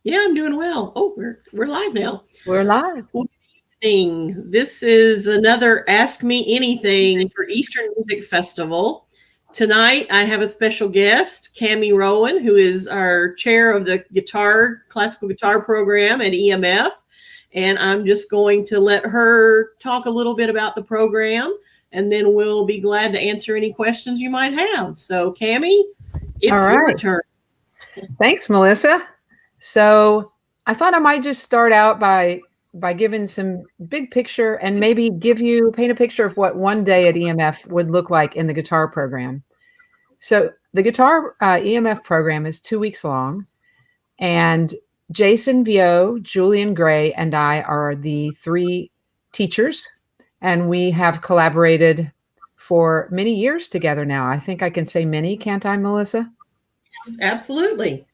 Yeah, I'm doing well. Oh, we're live now. We're live. Well, good evening. This is another Ask Me Anything for Eastern Music Festival. Tonight, I have a special guest, Cami Rowan, who is our chair of the classical guitar program at EMF. And I'm just going to let her talk a little bit about the program, and then we'll be glad to answer any questions you might have. So, Cami, it's All your right. turn. Thanks, Melissa. So I thought I might just start out by giving some big picture and maybe paint a picture of what one day at EMF would look like in the guitar program. So the guitar EMF program is 2 weeks long, and Jason Vio, Julian Gray, and I are the three teachers, and we have collaborated for many years together now. I think I can say many, can't I, Melissa? Yes, absolutely.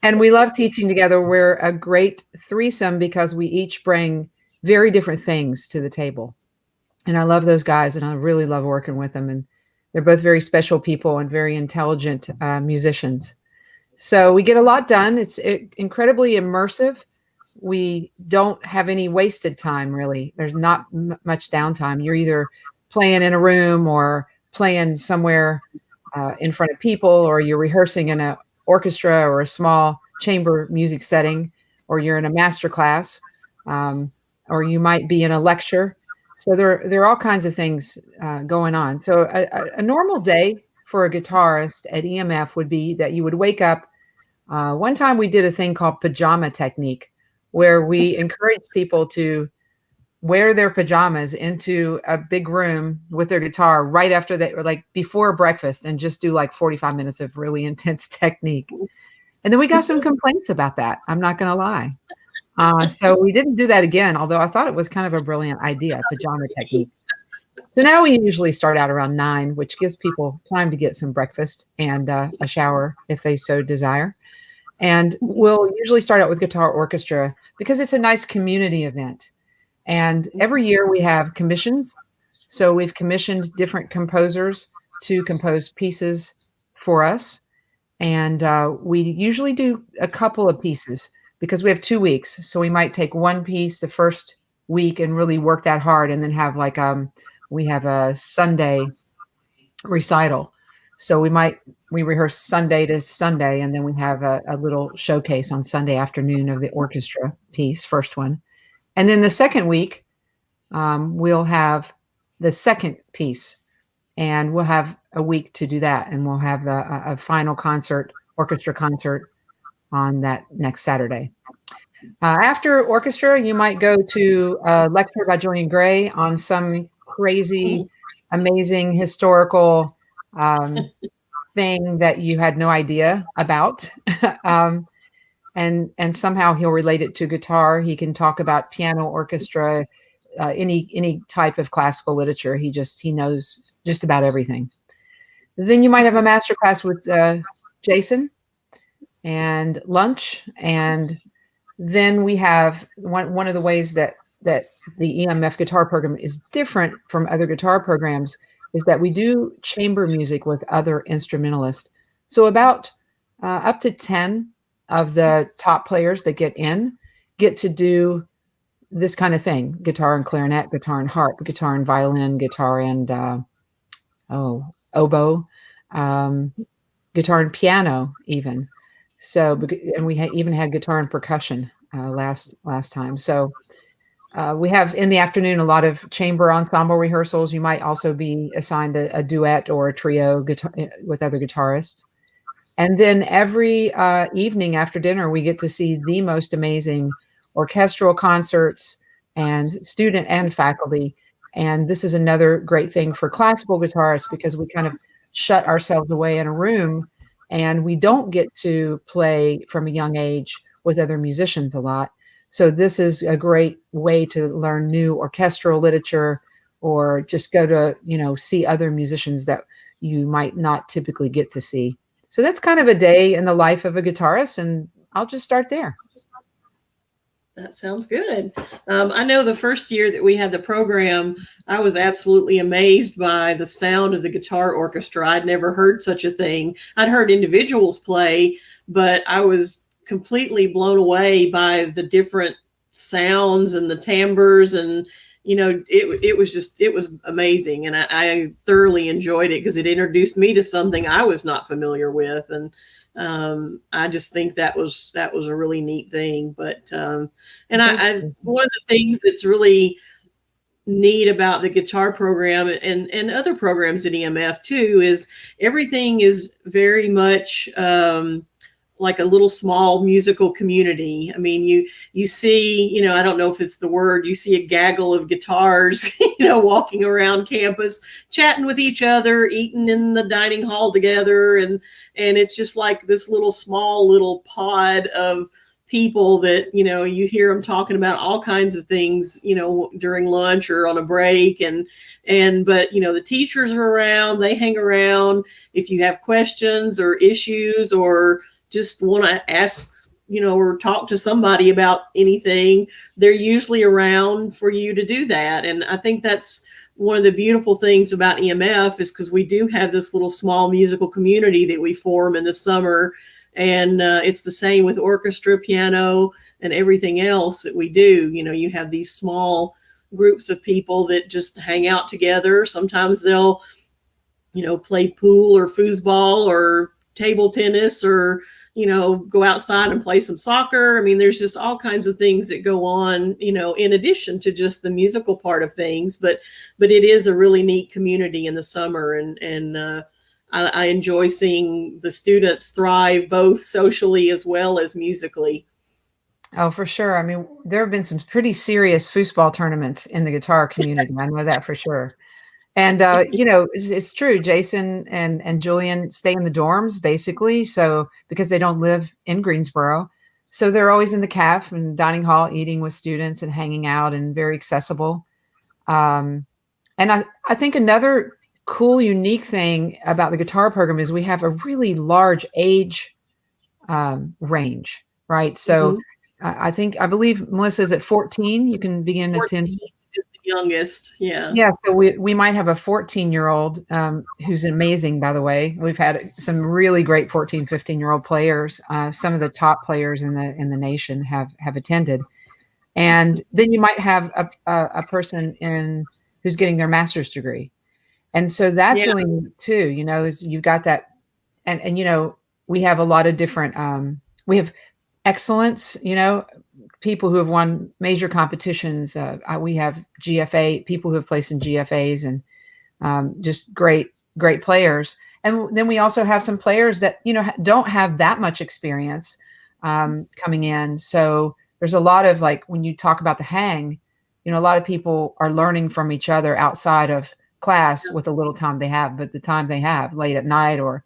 And we love teaching together. We're a great threesome because we each bring very different things to the table. And I love those guys, and I really love working with them. And they're both very special people and very intelligent musicians. So we get a lot done. It's incredibly immersive. We don't have any wasted time, really. There's not much downtime. You're either playing in a room or playing somewhere in front of people, or you're rehearsing in an orchestra or a small chamber music setting, or you're in a master class, or you might be in a lecture. So there are all kinds of things going on. So a normal day for a guitarist at EMF would be that you would wake up. One time we did a thing called pajama technique, where we encourage people to wear their pajamas into a big room with their guitar right after they, or like before breakfast, and just do like 45 minutes of really intense technique. And then we got some complaints about that. I'm not going to lie. So we didn't do that again, although I thought it was kind of a brilliant idea, pajama technique. So now we usually start out around 9, which gives people time to get some breakfast and a shower if they so desire. And we'll usually start out with guitar orchestra because it's a nice community event. And every year we have commissions. So we've commissioned different composers to compose pieces for us. And we usually do a couple of pieces because we have 2 weeks. So we might take one piece the first week and really work that hard, and then have we have a Sunday recital. So we rehearse Sunday to Sunday, and then we have a little showcase on Sunday afternoon of the orchestra piece, first one. And then the second week, we'll have the second piece, and we'll have a week to do that. And we'll have a final concert, orchestra concert, on that next Saturday. After orchestra, you might go to a lecture by Julian Gray on some crazy, amazing historical thing that you had no idea about. And somehow he'll relate it to guitar. He can talk about piano, orchestra, any type of classical literature. He knows just about everything. Then you might have a master class with Jason, and lunch. And then we have one of the ways that the EMF guitar program is different from other guitar programs is that we do chamber music with other instrumentalists. So about up to 10 of the top players that get to do this kind of thing: guitar and clarinet, guitar and harp, guitar and violin, guitar and oboe, guitar and piano even. So, and we even had guitar and percussion last time. So we have in the afternoon a lot of chamber ensemble rehearsals. You might also be assigned a duet or a trio guitar with other guitarists. And then every evening after dinner, we get to see the most amazing orchestral concerts, and student and faculty. And this is another great thing for classical guitarists because we kind of shut ourselves away in a room, and we don't get to play from a young age with other musicians a lot. So this is a great way to learn new orchestral literature, or just go to, see other musicians that you might not typically get to see. So that's kind of a day in the life of a guitarist, and I'll just start there. That sounds good. I know the first year that we had the program, I was absolutely amazed by the sound of the guitar orchestra. I'd never heard such a thing. I'd heard individuals play, but I was completely blown away by the different sounds and the timbres, and it was amazing, and I thoroughly enjoyed it because it introduced me to something I was not familiar with, and I just think that was a really neat thing. But and I one of the things that's really neat about the guitar program and other programs at EMF too is everything is very much like a little small musical community. I mean, you see, I don't know if it's the word, you see a gaggle of guitars, walking around campus, chatting with each other, eating in the dining hall together, and it's just like this little pod of people that you hear them talking about all kinds of things during lunch or on a break, but the teachers are around, they hang around. If you have questions or issues or just want to ask or talk to somebody about anything, they're usually around for you to do that. And I think that's one of the beautiful things about EMF, is because we do have this little small musical community that we form in the summer. And it's the same with orchestra, piano, and everything else that we do. You have these small groups of people that just hang out together. Sometimes they'll, play pool or foosball or table tennis, or, go outside and play some soccer. I mean, there's just all kinds of things that go on, in addition to just the musical part of things. But it is a really neat community in the summer, and I enjoy seeing the students thrive both socially as well as musically. Oh, for sure. I mean, there have been some pretty serious foosball tournaments in the guitar community. I know that for sure. And, it's true. Jason and Julian stay in the dorms, basically. So because they don't live in Greensboro. So they're always in the caf and dining hall, eating with students and hanging out, and very accessible. And I think another cool, unique thing about the guitar program is we have a really large age range, right? So I believe Melissa's at 14. You can begin 14 attending. is the youngest. Yeah. Yeah. So we might have a 14-year-old who's amazing, by the way. We've had some really great 14, 15-year-old players. Some of the top players in the nation have attended. And then you might have a person who's getting their master's degree. And so that's really neat too, is you've got that. And we have a lot of different, we have excellence, people who have won major competitions. We have GFA, people who have placed in GFAs, and just great players. And then we also have some players that, don't have that much experience coming in. So there's a lot of, like, when you talk about the hang, a lot of people are learning from each other outside of class with the little time they have, but the time they have late at night or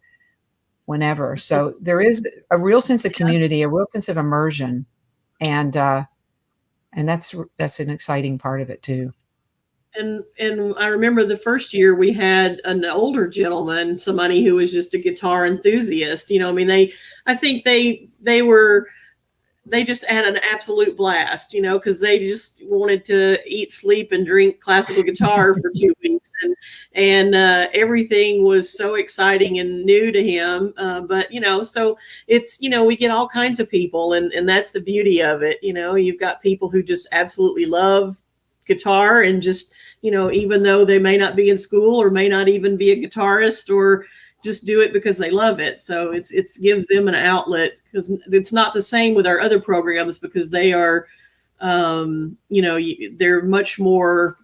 whenever. So there is a real sense of community, a real sense of immersion, and that's an exciting part of it too. And I remember the first year we had an older gentleman, somebody who was just a guitar enthusiast. I think they just had an absolute blast, because they just wanted to eat, sleep, and drink classical guitar for 2 weeks. And everything was so exciting and new to him. But, so it's, we get all kinds of people, and that's the beauty of it. You've got people who just absolutely love guitar, and just, even though they may not be in school or may not even be a guitarist, or just do it because they love it. So it gives them an outlet, because it's not the same with our other programs, because they are, they're much more,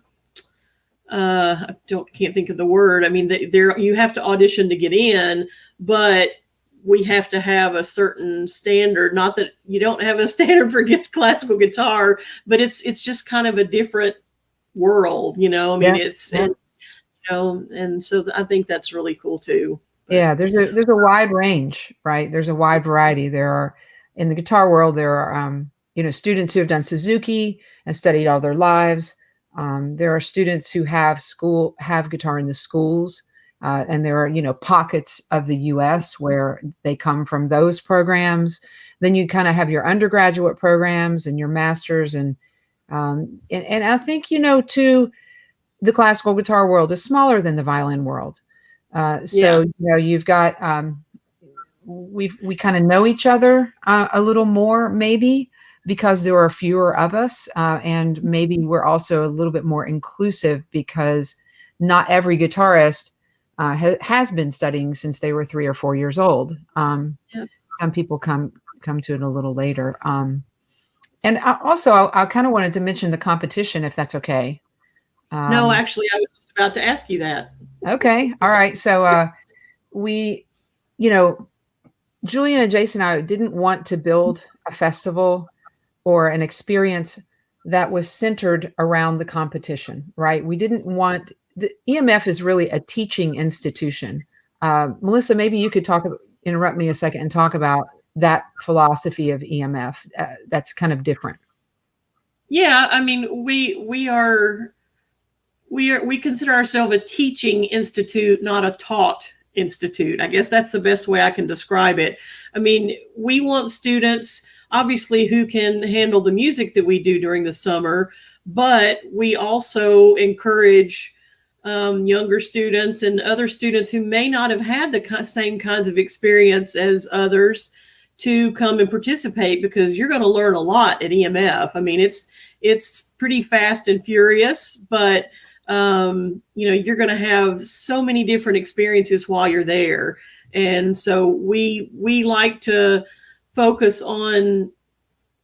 can't think of the word. I mean, you have to audition to get in, but we have to have a certain standard. Not that you don't have a standard for classical guitar, but it's just kind of a different world, and so I think that's really cool too. Yeah, there's a wide range, right? There's a wide variety. There are, in the guitar world, there are students who have done Suzuki and studied all their lives. There are students who have guitar in the schools, and there are pockets of the U.S. where they come from those programs. Then you kind of have your undergraduate programs and your masters, and I think too, the classical guitar world is smaller than the violin world. You've got we kind of know each other a little more, maybe because there are fewer of us, and maybe we're also a little bit more inclusive because not every guitarist has been studying since they were 3 or 4 years old. Yeah. Some people come to it a little later. And also, I kind of wanted to mention the competition, if that's okay. No, actually, I was just about to ask you that. Okay. All right. So we, you know, Julian and Jason and I didn't want to build a festival or an experience that was centered around the competition, right? We didn't want the EMF is really a teaching institution. Melissa, maybe you could interrupt me a second and talk about that philosophy of EMF. That's kind of different. Yeah, I mean, we consider ourselves a teaching institute, not a taught institute. I guess that's the best way I can describe it. I mean, we want students, obviously, who can handle the music that we do during the summer, but we also encourage younger students and other students who may not have had the same kinds of experience as others to come and participate, because you're going to learn a lot at EMF. I mean, it's pretty fast and furious, but you're going to have so many different experiences while you're there. And so we like to focus on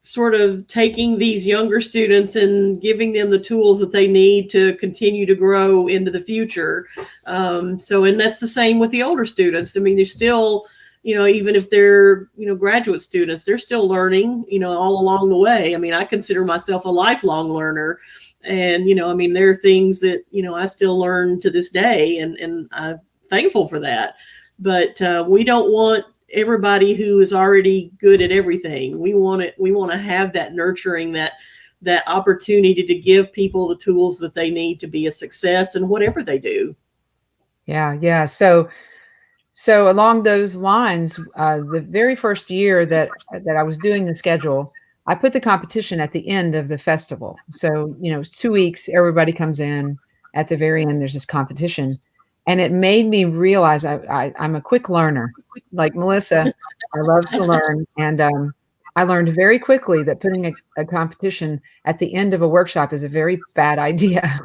sort of taking these younger students and giving them the tools that they need to continue to grow into the future. And that's the same with the older students. I mean, they're still, even if they're, graduate students, they're still learning, all along the way. I mean, I consider myself a lifelong learner. And, there are things that, I still learn to this day, and I'm thankful for that. But we don't want everybody who is already good at everything. We want to have that nurturing, that opportunity to give people the tools that they need to be a success in whatever they do. Yeah. So along those lines, the very first year that I was doing the schedule, I put the competition at the end of the festival. So, it's 2 weeks, everybody comes in. At the very end, there's this competition. And it made me realize I'm a quick learner. Like Melissa, I love to learn. And I learned very quickly that putting a competition at the end of a workshop is a very bad idea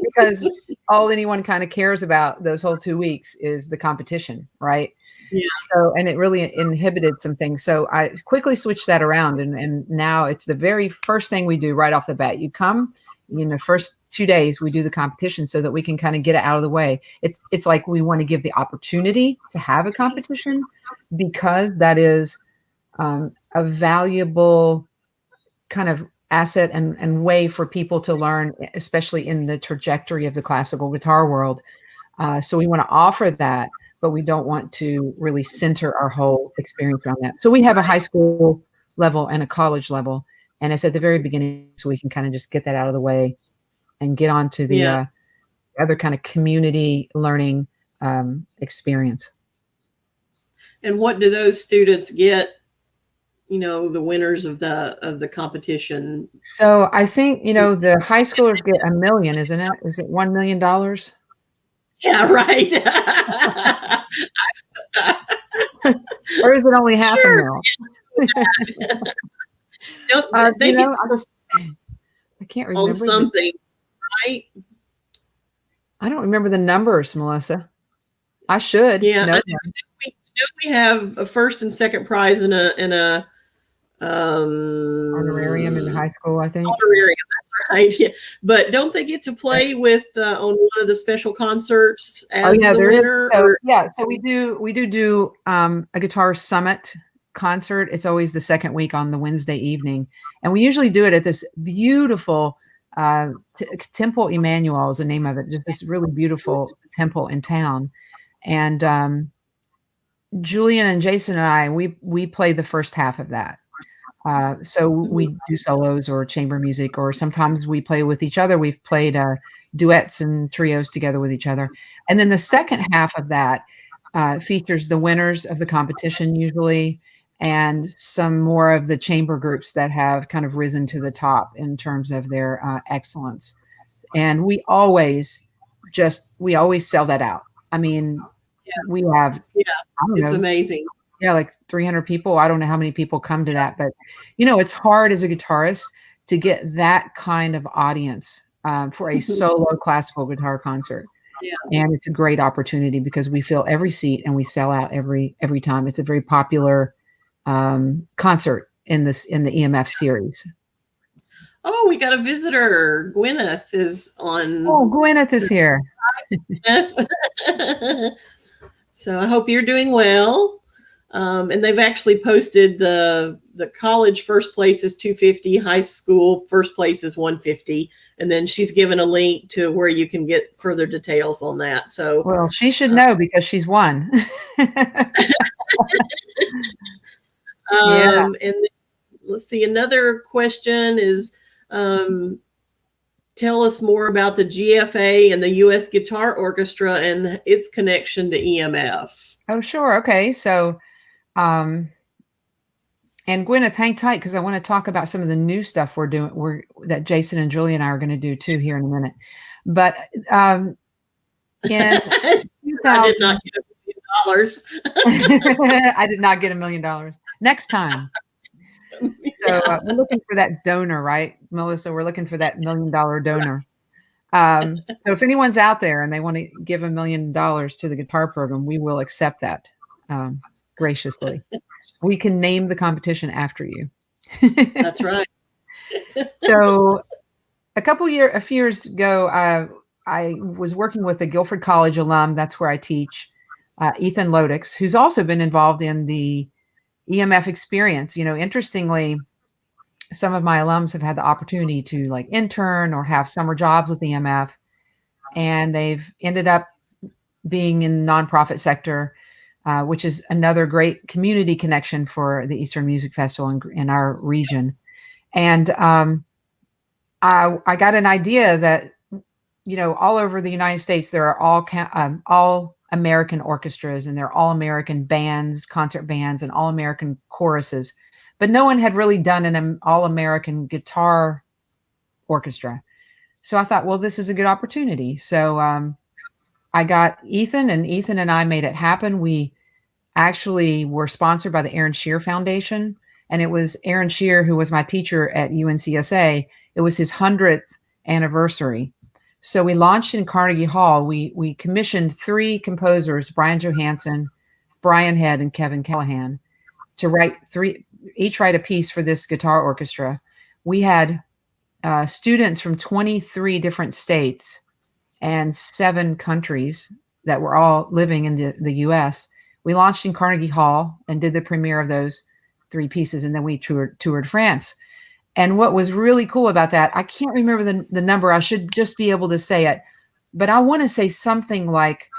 because all anyone kind of cares about those whole 2 weeks is the competition, right? Yeah. So, and it really inhibited some things. So I quickly switched that around, and now it's the very first thing we do right off the bat. You come, first 2 days we do the competition so that we can kind of get it out of the way. It's like we want to give the opportunity to have a competition because that is a valuable kind of asset and way for people to learn, especially in the trajectory of the classical guitar world. So we want to offer that, but we don't want to really center our whole experience around that. So we have a high school level and a college level, and it's at the very beginning, so we can kind of just get that out of the way and get on to the other kind of community learning experience. And what do those students get? The winners of the competition. So I think, the high schoolers get $1 million, isn't it? Is it $1 million? Yeah, right. Or is it only half a mil? They get I can't remember. on something, right? I don't remember the numbers, Melissa. I should. Yeah, we have a first and second prize in a honorarium in the high school, I think. Honorarium, that's right. Yeah. But don't they get to play with on one of the special concerts as the winner? So we do a guitar summit concert. It's always the second week on the Wednesday evening, and we usually do it at this beautiful Temple Emmanuel is the name of it. Just this really beautiful temple in town, and Julian and Jason and I we play the first half of that. So we do solos or chamber music, or sometimes we play with each other. We've played duets and trios together with each other. And then the second half of that features the winners of the competition usually, and some more of the chamber groups that have kind of risen to the top in terms of their excellence. And we always sell that out. I mean, we have, Yeah, I don't it's know, amazing. yeah, like 300 people. I don't know how many people come to that, but you know, it's hard as a guitarist to get that kind of audience for a solo classical guitar concert. Yeah. And it's a great opportunity because we fill every seat and we sell out every time. It's a very popular concert in the EMF series. Oh, we got a visitor. Gwyneth is on. Oh, Gwyneth is here. So I hope you're doing well. And they've actually posted the college first place is 250, high school first place is 150, and then she's given a link to where you can get further details on that. So, well, she should know because she's won. And let's see. Another question is, tell us more about the GFA and the U.S. Guitar Orchestra and its connection to EMF. Oh, sure. Okay. So, and Gwyneth, hang tight because I want to talk about some of the new stuff we're doing. That Jason and Julie and I are going to do too here in a minute. But I did not get $1 million. I did not get $1 million. Next time. So we're looking for that donor, right, Melissa? We're looking for that $1 million donor. So if anyone's out there and they want to give $1 million to the guitar program, we will accept that graciously. We can name the competition after you. That's right. So a few years ago, I was working with a Guilford College alum. That's where I teach, Ethan Lodix, who's also been involved in the EMF experience. You know, interestingly, some of my alums have had the opportunity to like intern or have summer jobs with EMF, and they've ended up being in the nonprofit sector, which is another great community connection for the Eastern Music Festival in our region. And I got an idea that, you know, all over the United States, there are all American orchestras and they're all American bands, concert bands, and all American choruses, but no one had really done an all American guitar orchestra. So I thought, well, this is a good opportunity. So I got Ethan, and Ethan and I made it happen. We actually were sponsored by the Aaron Shear Foundation, and it was Aaron Shear, who was my teacher at UNCSA. It was his 100th anniversary. So we launched in Carnegie Hall. We commissioned 3 composers, Brian Johansson, Brian Head, and Kevin Callahan, to each write a piece for this guitar orchestra. We had students from 23 different states and 7 countries that were all living in the U.S. We launched in Carnegie Hall and did the premiere of those 3 pieces, and then we toured France. And what was really cool about that, I can't remember the number. I should just be able to say it, but I want to say something like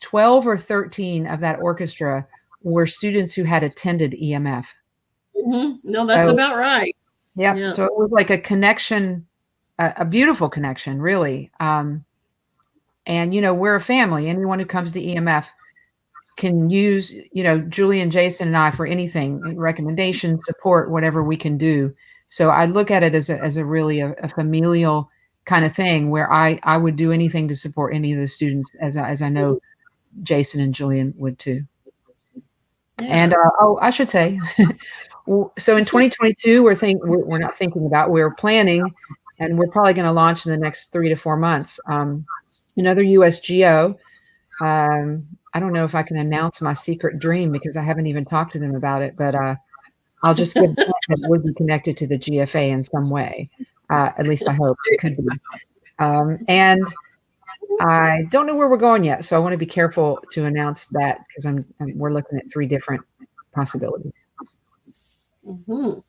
12 or 13 of that orchestra were students who had attended EMF. Mm-hmm. No, that's about right. Yep. Yeah. So it was like a connection, a beautiful connection, really. And, you know, we're a family. Anyone who comes to EMF can use, you know, Julie and Jason and I for anything, recommendations, support, whatever we can do. So I look at it as a really a familial kind of thing where I would do anything to support any of the students, as I know Jason and Julian would too. Yeah. And I should say, so in 2022, we're planning, and we're probably going to launch in the next 3 to 4 months. Another USGO. I don't know if I can announce my secret dream because I haven't even talked to them about it, but I'll just give that it would be connected to the GFA in some way. At least I hope it could be. And I don't know where we're going yet, so I want to be careful to announce that because we're looking at 3 different possibilities. Mm-hmm.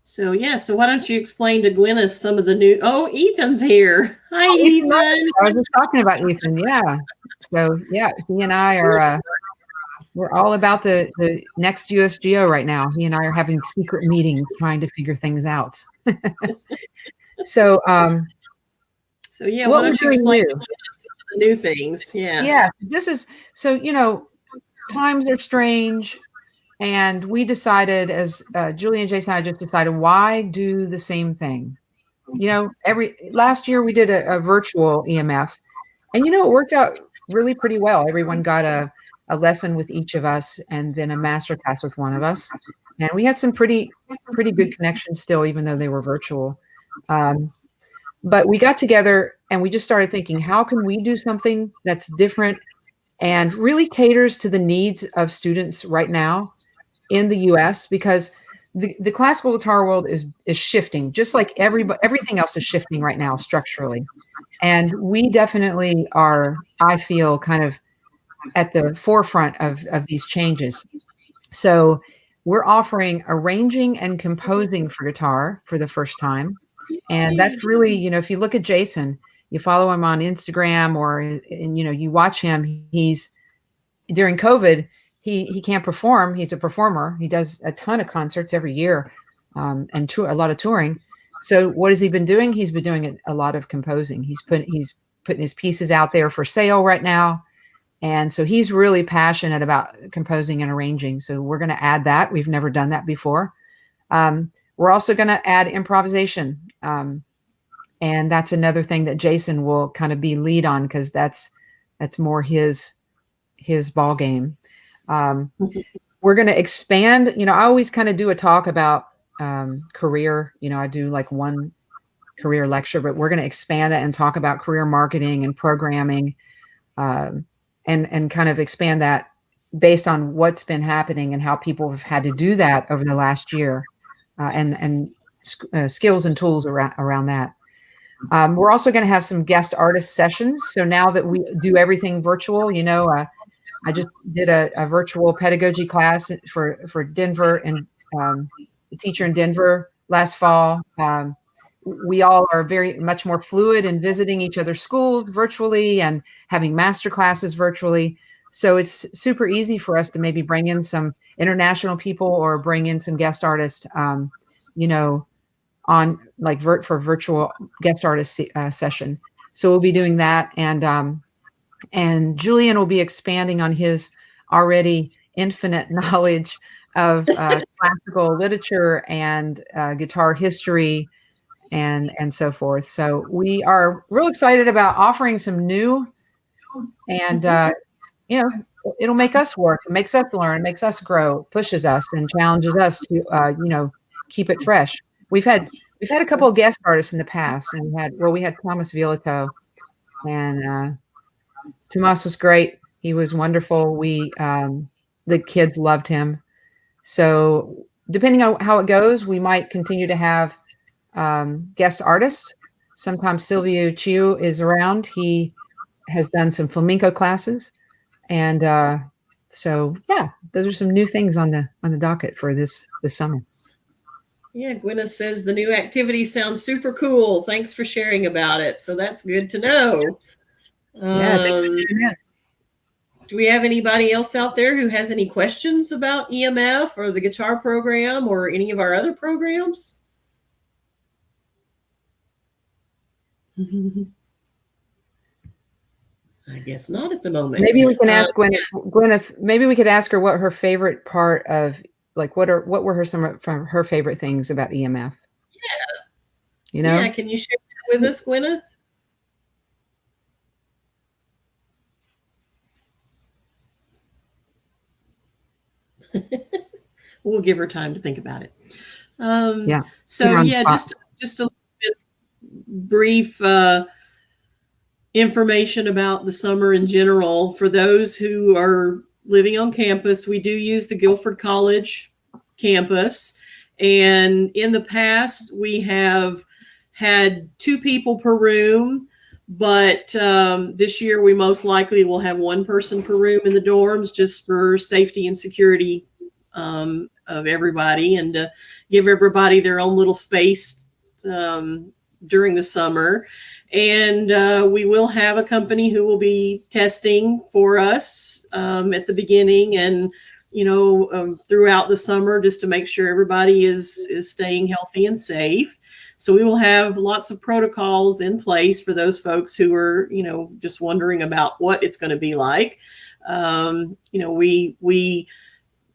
So why don't you explain to Gwyneth some of the new? Oh, Ethan's here. Hi, Ethan. I was just talking about Ethan. Yeah. So yeah, he and I are. We're all about the next USGO right now. He and I are having secret meetings, trying to figure things out. So yeah, what why don't you explain some of the new things? Yeah. Yeah. This is so, you know, times are strange. And we decided, as Julie and Jason and I just decided, why do the same thing? You know, last year we did a virtual EMF, and you know, it worked out really pretty well. Everyone got a lesson with each of us, and then a master class with one of us. And we had some pretty good connections still, even though they were virtual. But we got together and we just started thinking, how can we do something that's different and really caters to the needs of students right now in the US? Because the classical guitar world is shifting, just like everything else is shifting right now structurally. And we definitely are, I feel, kind of at the forefront of these changes. So we're offering arranging and composing for guitar for the first time. And that's really, if you look at Jason, you follow him on Instagram or, and, you watch him, he's during COVID, he can't perform. He's a performer. He does a ton of concerts every year, and a lot of touring. So what has he been doing? He's been doing a lot of composing. He's putting his pieces out there for sale right now. And so he's really passionate about composing and arranging. So we're going to add that. We've never done that before. We're also going to add improvisation. And that's another thing that Jason will kind of be lead on, because that's more his ball game. We're going to expand. I always kind of do a talk about career. I do like one career lecture, but we're going to expand that and talk about career marketing and programming, and kind of expand that based on what's been happening and how people have had to do that over the last year, and skills and tools around that. We're also going to have some guest artist sessions. So now that we do everything virtual, I just did a virtual pedagogy class for Denver, and a teacher in Denver last fall. We all are very much more fluid in visiting each other's schools virtually and having master classes virtually. So it's super easy for us to maybe bring in some international people or bring in some guest artists, on like for virtual guest artist session. So we'll be doing that. And Julian will be expanding on his already infinite knowledge of classical literature and guitar history and so forth. So we are real excited about offering some new, and it'll make us work, it makes us learn, makes us grow, pushes us and challenges us to keep it fresh. We've had a couple of guest artists in the past, and we had Thomas Violato, and Tomas was great. He was wonderful. The kids loved him. So depending on how it goes, we might continue to have guest artists. Sometimes Silvio Chiu is around. He has done some flamenco classes. And so, yeah, those are some new things on the docket for this summer. Yeah, Gwyneth says the new activity sounds super cool. Thanks for sharing about it. So that's good to know. Do we have anybody else out there who has any questions about EMF or the guitar program or any of our other programs? I guess not at the moment. Maybe we can ask Gwyneth. Maybe we could ask her what her favorite part of, like, what were some of her favorite things about EMF? Yeah. Yeah, can you share that with us, Gwyneth? We'll give her time to think about it. So yeah, just a little bit brief information about the summer in general. For those who are living on campus, we do use the Guilford College campus. And in the past, we have had 2 people per room. But this year, we most likely will have 1 person per room in the dorms, just for safety and security of everybody, and to give everybody their own little space during the summer. And we will have a company who will be testing for us at the beginning and, throughout the summer, just to make sure everybody is staying healthy and safe. So we will have lots of protocols in place for those folks who are, just wondering about what it's going to be like. We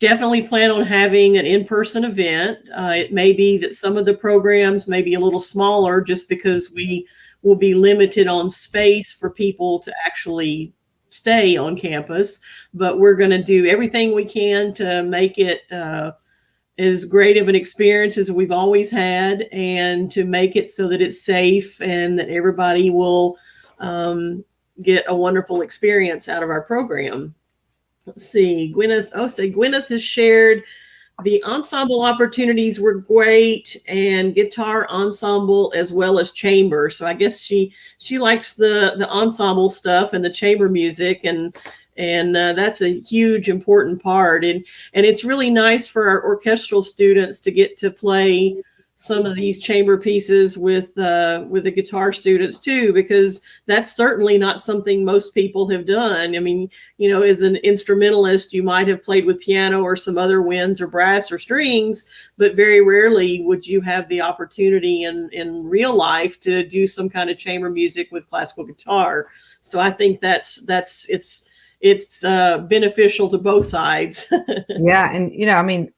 definitely plan on having an in-person event. It may be that some of the programs may be a little smaller, just because we will be limited on space for people to actually stay on campus, but we're going to do everything we can to make it as great of an experience as we've always had, and to make it so that it's safe and that everybody will get a wonderful experience out of our program. Let's see, Gwyneth has shared the ensemble opportunities were great, and guitar ensemble as well as chamber. So I guess she likes the ensemble stuff and the chamber music, and that's a huge important part. And it's really nice for our orchestral students to get to play some of these chamber pieces with the guitar students too, because that's certainly not something most people have done. I mean, you know, as an instrumentalist, you might have played with piano or some other winds or brass or strings, but very rarely would you have the opportunity in real life to do some kind of chamber music with classical guitar. So I think it's beneficial to both sides. Yeah, and you know, I mean,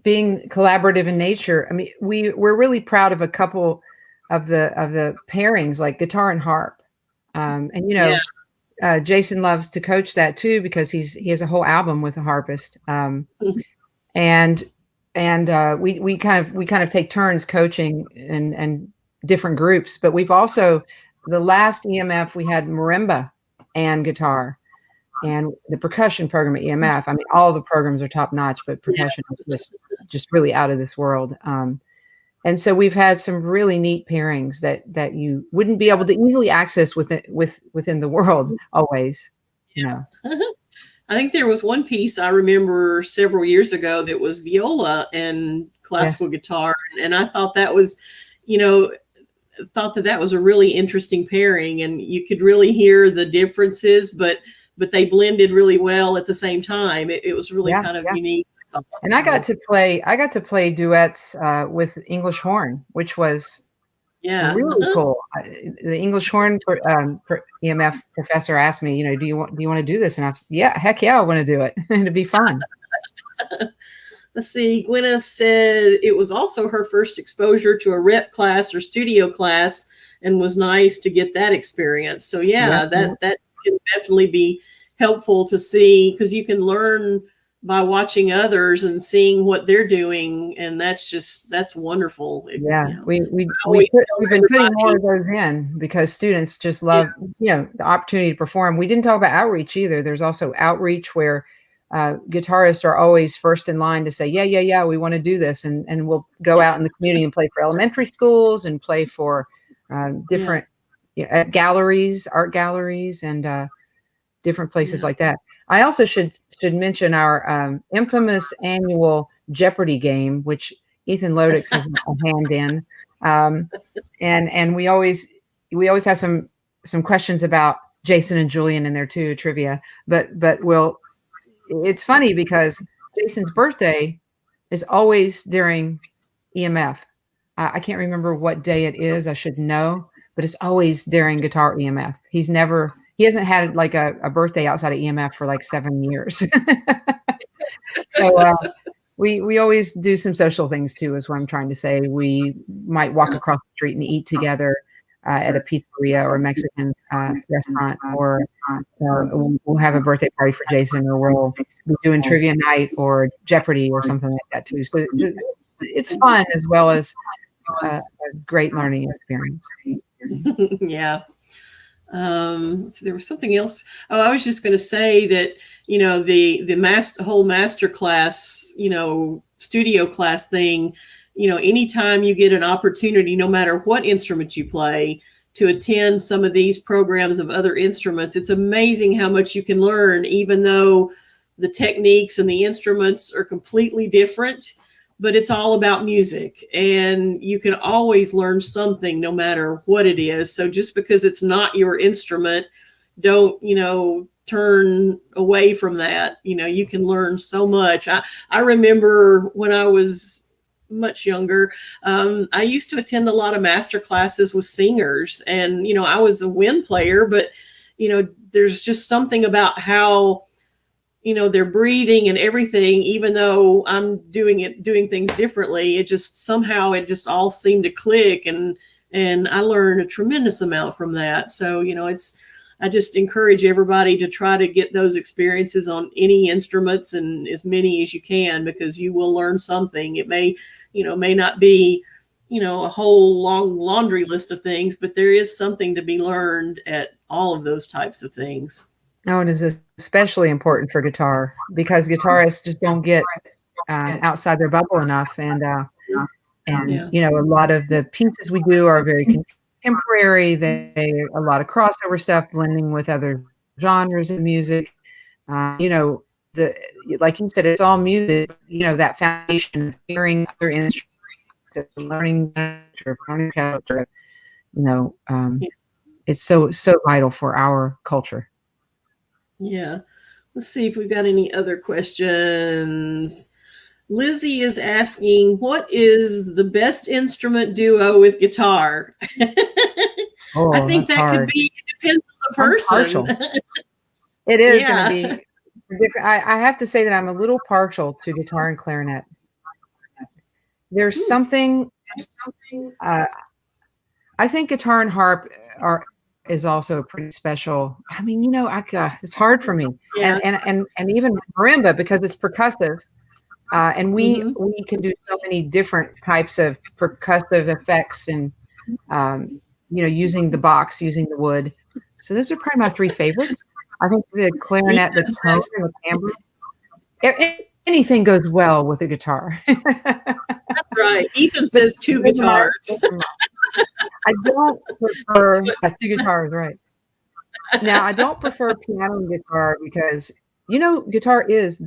being collaborative in nature, I mean, we're really proud of a couple of the pairings, like guitar and harp. And you know, Jason loves to coach that too, because he has a whole album with a harpist. And we kind of take turns coaching and different groups. But we've also, the last EMF, we had marimba and guitar. And the percussion program at EMF, I mean, all the programs are top notch, but percussion is just really out of this world. And so we've had some really neat pairings that you wouldn't be able to easily access within the world always, you know. I think there was one piece I remember several years ago that was viola and classical guitar. And I thought that was, you know, that was a really interesting pairing, and you could really hear the differences, but they blended really well at the same time. It was really kind of unique. And I got to play duets with English horn, which was really cool. The English horn EMF professor asked me, you know, do you want to do this? And I said, yeah, heck yeah, I want to do it. It'd be fun. Let's see. Gwyneth said it was also her first exposure to a rep class or studio class, and was nice to get that experience. So that can definitely be helpful to see, because you can learn by watching others and seeing what they're doing, and that's wonderful. Yeah, you know, we've been putting more of those in, because students just love you know, the opportunity to perform. We didn't talk about outreach either. There's also outreach where guitarists are always first in line to say, yeah, we want to do this, and we'll go out in the community and play for elementary schools and play for different galleries, art galleries, and different places like that. I also should mention our infamous annual Jeopardy game, which Ethan Lodix has a hand in, and we always have some questions about Jason and Julian in there too, trivia. But it's funny because Jason's birthday is always during EMF. I can't remember what day it is. I should know, but it's always during guitar EMF. He hasn't had like a birthday outside of EMF for like 7 years. So we always do some social things too, is what I'm trying to say. We might walk across the street and eat together at a pizzeria or a Mexican restaurant, or we'll have a birthday party for Jason, or we'll be doing trivia night or Jeopardy or something like that too. So it's fun as well as a great learning experience. Yeah. So there was something else. Oh, I was just going to say that, you know, the whole master class, you know, studio class thing, you know, anytime you get an opportunity, no matter what instrument you play, to attend some of these programs of other instruments, it's amazing how much you can learn, even though the techniques and the instruments are completely different. But it's all about music, and you can always learn something no matter what it is. So just because it's not your instrument, don't, you know, turn away from that. You know, you can learn so much. I remember when I was much younger, I used to attend a lot of master classes with singers, and, you know, I was a wind player, but, you know, there's just something about how, you know, they're breathing and everything, even though I'm doing things differently. It just all seemed to click, and I learned a tremendous amount from that. So, you know, I just encourage everybody to try to get those experiences on any instruments, and as many as you can, because you will learn something. It may not be, a whole long laundry list of things, but there is something to be learned at all of those types of things. Oh, it is especially important for guitar because guitarists just don't get outside their bubble enough. And Yeah. a lot of the pieces we do are very contemporary. They a lot of crossover stuff, blending with other genres of music. Like you said, it's all music. That foundation of hearing other instruments, of learning character. It's so vital for our culture. Yeah. Let's see if we've got any other questions. Lizzie is asking, what is the best instrument duo with guitar? I think that hard. could be, it depends on the person. It is going to be different. I have to say that I'm a little partial to guitar and clarinet. There's something, I think guitar and harp is also pretty special. I mean, it's hard for me. Yeah. And even marimba, because it's percussive. And we can do so many different types of percussive effects and, using the box, using the wood. So those are probably my three favorites. I think the clarinet, the tone, and the timbre. Anything goes well with a guitar. That's right. Ethan says two guitars. I don't prefer two guitars, right? Now, I don't prefer piano and guitar because, guitar is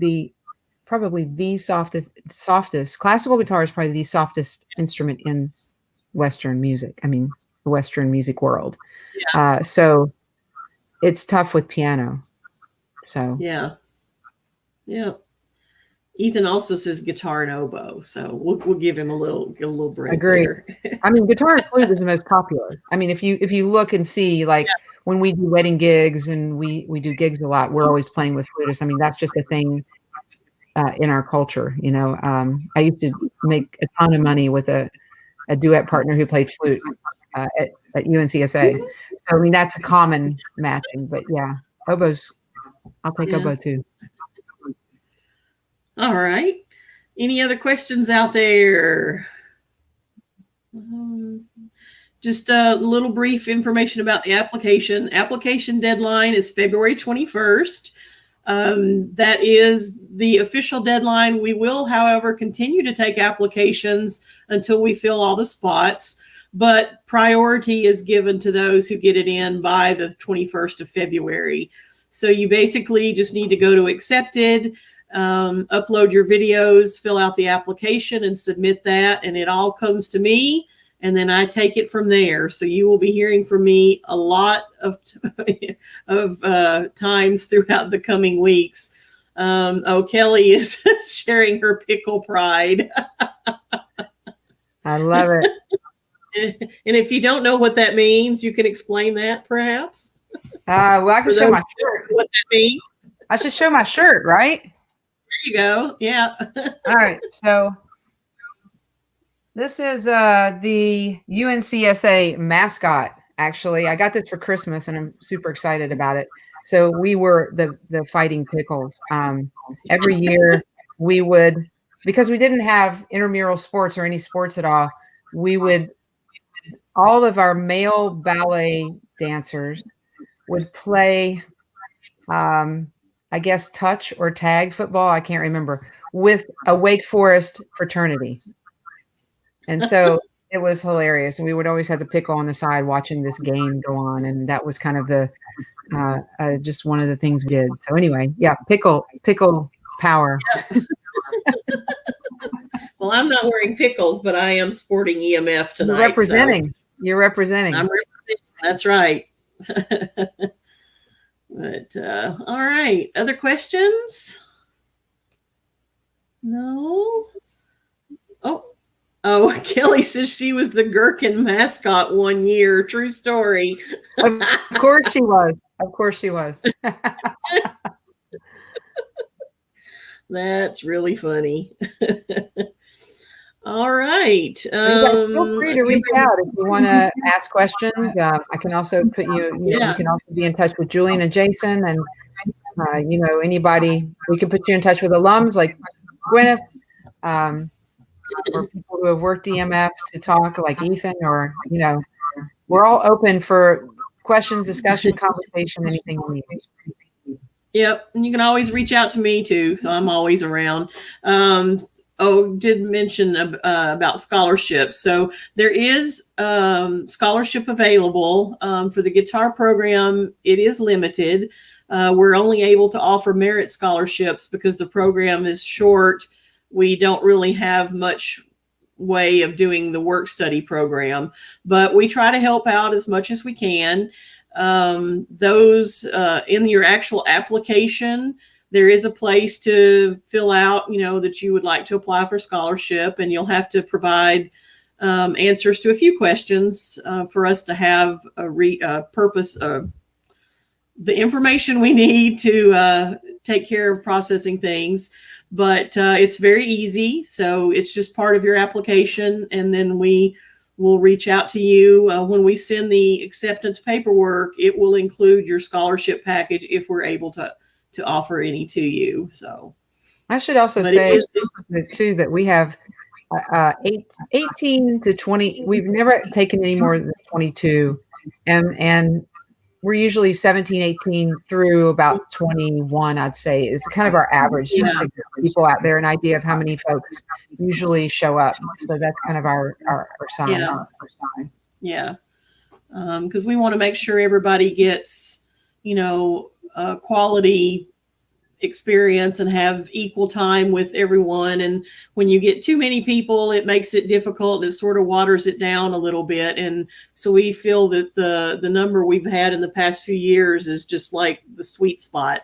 probably the softest. Classical guitar is probably the softest instrument in Western music. I mean, the Western music world. Yeah. So it's tough with piano. So yeah. Ethan also says guitar and oboe, so we'll give him a little break. Agree. I mean, guitar and flute is the most popular. I mean, if you look and see, like when we do wedding gigs and we do gigs a lot, we're always playing with flutists. I mean, that's just a thing in our culture. I used to make a ton of money with a duet partner who played flute at UNCSA. So I mean, that's a common matching. But yeah, oboes, I'll take oboe too. All right. Any other questions out there? Just a little brief information about the application. Application deadline is February 21st. That is the official deadline. We will, however, continue to take applications until we fill all the spots, but priority is given to those who get it in by the 21st of February. So you basically just need to go to accepted, upload your videos, fill out the application, and submit that, and it all comes to me, and then I take it from there. So you will be hearing from me a lot of times throughout the coming weeks. Kelly is sharing her pickle pride. I love it. And if you don't know what that means, you can explain that perhaps. Well, I can show my shirt. What that means. I should show my shirt, right? There you go. Yeah. All right. So this is the UNCSA mascot. Actually, I got this for Christmas, and I'm super excited about it. So we were the Fighting Pickles. Every year we would, because we didn't have intramural sports or any sports at all, all of our male ballet dancers would play, I guess, touch or tag football, I can't remember, with a Wake Forest fraternity. And so it was hilarious. And we would always have the pickle on the side watching this game go on. And that was kind of the just one of the things we did. So anyway, yeah, pickle power. Well, I'm not wearing pickles, but I am sporting EMF tonight. You're representing. I'm representing. That's right. But all right. Other questions? No. Oh, Kelly says she was the Gherkin mascot one year. True story. Of course she was. Of course she was. That's really funny. All right. You guys feel free to reach out if you want to ask questions. I can also put you can also be in touch with Julian and Jason, and anybody. We can put you in touch with alums like Gwyneth, or people who have worked EMF to talk like Ethan, or we're all open for questions, discussion, conversation, anything you need. Yep, and you can always reach out to me too, so I'm always around. Did mention about scholarships. So there is scholarship available for the guitar program. It is limited. We're only able to offer merit scholarships because the program is short. We don't really have much way of doing the work study program, but we try to help out as much as we can. Those in your actual application, there is a place to fill out, that you would like to apply for scholarship, and you'll have to provide answers to a few questions for us to have a purpose, the information we need to take care of processing things. But it's very easy. So it's just part of your application. And then we will reach out to you when we send the acceptance paperwork. It will include your scholarship package if we're able to offer any to you. So I should also say too that we have 18 to 20. We've never taken any more than 22, and we're usually 17, 18 through about 21, I'd say, is kind of our average. To give people out there an idea of how many folks usually show up. So that's kind of our size. Yeah. Because we want to make sure everybody gets, quality experience and have equal time with everyone. And when you get too many people, it makes it difficult. It sort of waters it down a little bit. And so we feel that the number we've had in the past few years is just like the sweet spot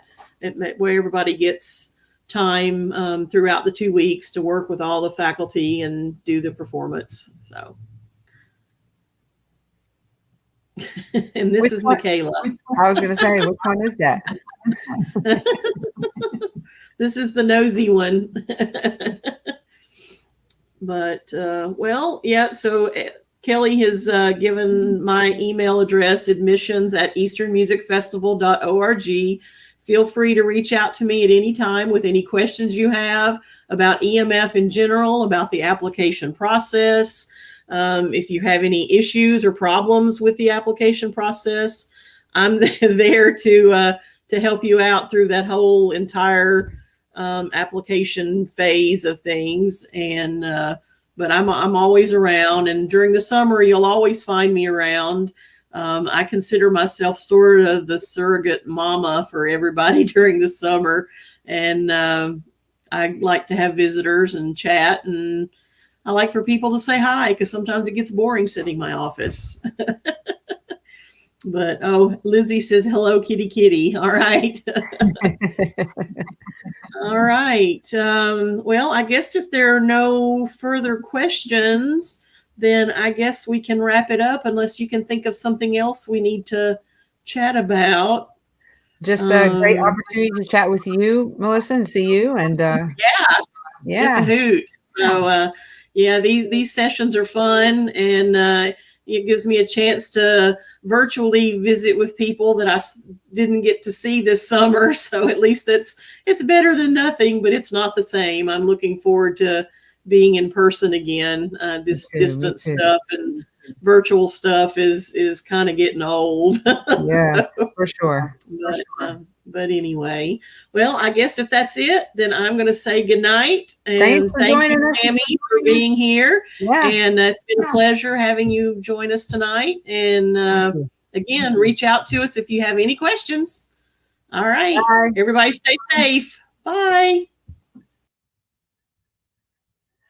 where everybody gets time throughout the 2 weeks to work with all the faculty and do the performance. So. And this is Michaela. I was going to say, which one is that? This is the nosy one. But, so Kelly has given my email address, admissions@easternmusicfestival.org. Feel free to reach out to me at any time with any questions you have about EMF in general, about the application process. If you have any issues or problems with the application process, I'm there to help you out through that whole entire application phase of things. And but I'm always around, and during the summer you'll always find me around. I consider myself sort of the surrogate mama for everybody during the summer, and I like to have visitors and chat, and I like for people to say hi because sometimes it gets boring sitting in my office. But, Lizzie says, hello, kitty, kitty. All right. All right. Well, I guess if there are no further questions, then I guess we can wrap it up unless you can think of something else we need to chat Just a great opportunity to chat with you, Melissa, and see you. And yeah, it's a hoot. So, these sessions are fun, and it gives me a chance to virtually visit with people that I didn't get to see this summer. So at least it's better than nothing, but it's not the same. I'm looking forward to being in person again. This distance stuff and virtual stuff is kind of getting old. Yeah, for sure. But anyway, well, I guess if that's it, then I'm going to say good night. And thank you, Tammy, for being here. Yeah. And it's been a pleasure having you join us tonight. And again, reach out to us if you have any questions. All right. Bye. Everybody stay safe. Bye.